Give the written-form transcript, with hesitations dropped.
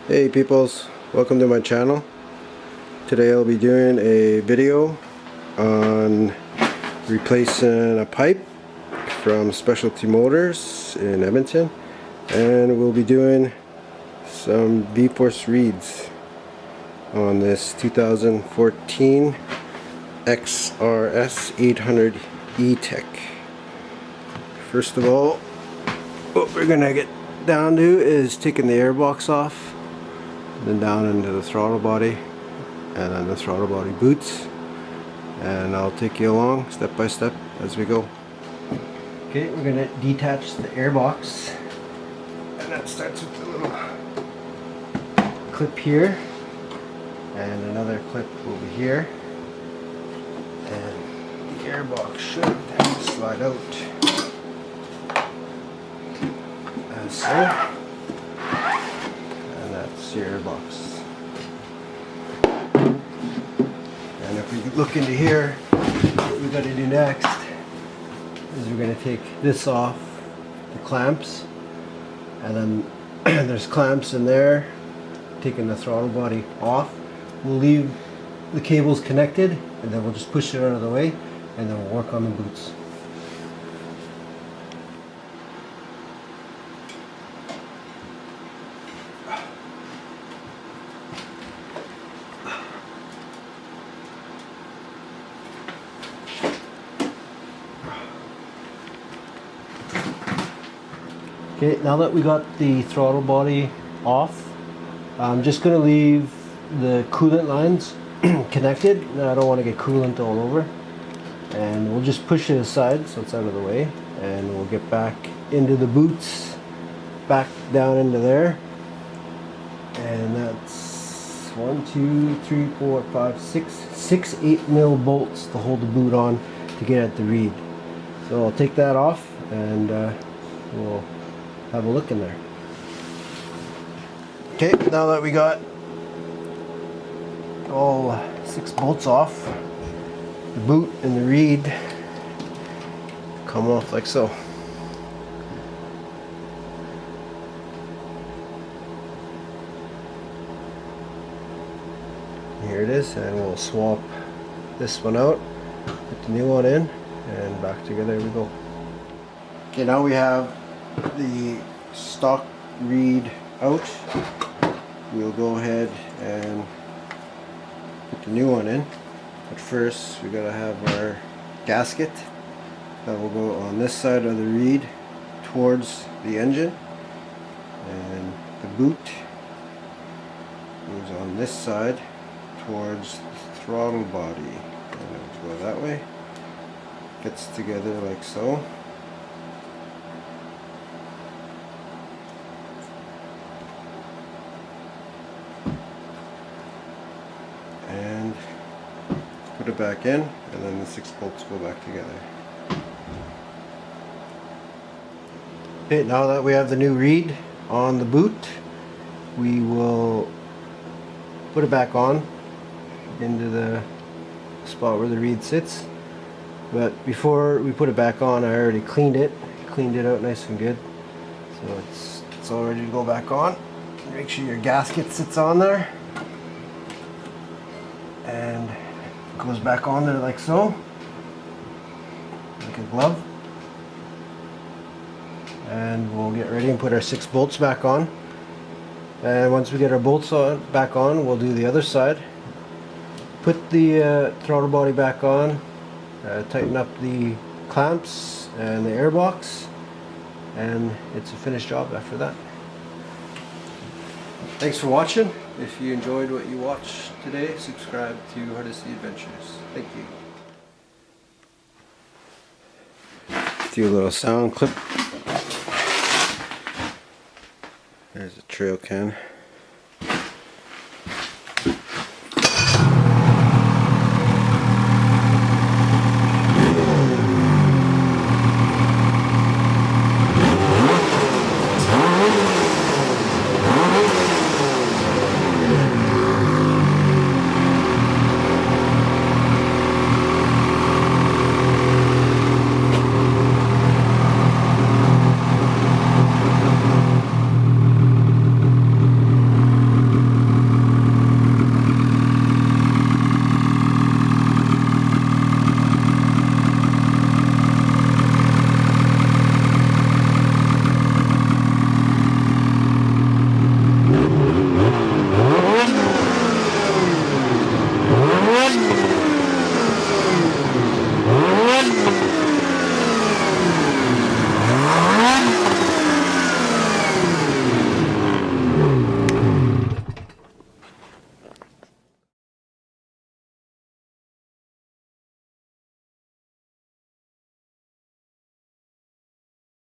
Hey peoples, welcome to my channel. Today I'll be doing a video on replacing a pipe from Specialty Motors in Edmonton, and we'll be doing some V-Force reeds on this 2014 XRS 800 etec. First of all, what we're gonna get down to is taking the airbox off, then down into the throttle body and then the throttle body boots, and I'll take you along step by step as we go. Okay, we're going to detach the airbox, and that starts with a little clip here and another clip over here, and the airbox should slide out as so. That's your airbox. And if we look into here, what we got to do next is we're going to take this off, the clamps, and then there's clamps in there. Taking the throttle body off, we'll leave the cables connected, and then we'll just push it out of the way, and then we'll work on the boots. Okay, now that we got the throttle body off, I'm just going to leave the coolant lines connected. I don't want to get coolant all over, and we'll just push it aside so it's out of the way, and we'll get back into the boots, back down into there, and that's 1, 2, 3, 4, 5, 6 8mm bolts to hold the boot on to get at the reed. So I'll take that off, and we'll have a look in there. Okay, now that we got all 6 bolts off, the boot and the reed come off like so. Here it is, and we'll swap this one out, put the new one in, and back together we go. Okay, now we have the stock reed out. We'll go ahead and put the new one in, but first we gotta have our gasket that will go on this side of the reed towards the engine, and the boot goes on this side towards the throttle body, and it'll go that way, gets together like so. And put it back in, and then the 6 bolts go back together. Okay, now that we have the new reed on the boot, we will put it back on into the spot where the reed sits. But before we put it back on, I already cleaned it out nice and good, so it's all ready to go back on. Make sure your gasket sits on there, and it goes back on there like so, like a glove. And we'll get ready and put our 6 bolts back on. And once we get our bolts back on, we'll do the other side. Put the throttle body back on, tighten up the clamps and the airbox, and it's a finished job after that. Thanks for watching. If you enjoyed what you watched today, subscribe to Hardesty Adventures. Thank you. Do a little sound clip. There's a trail can.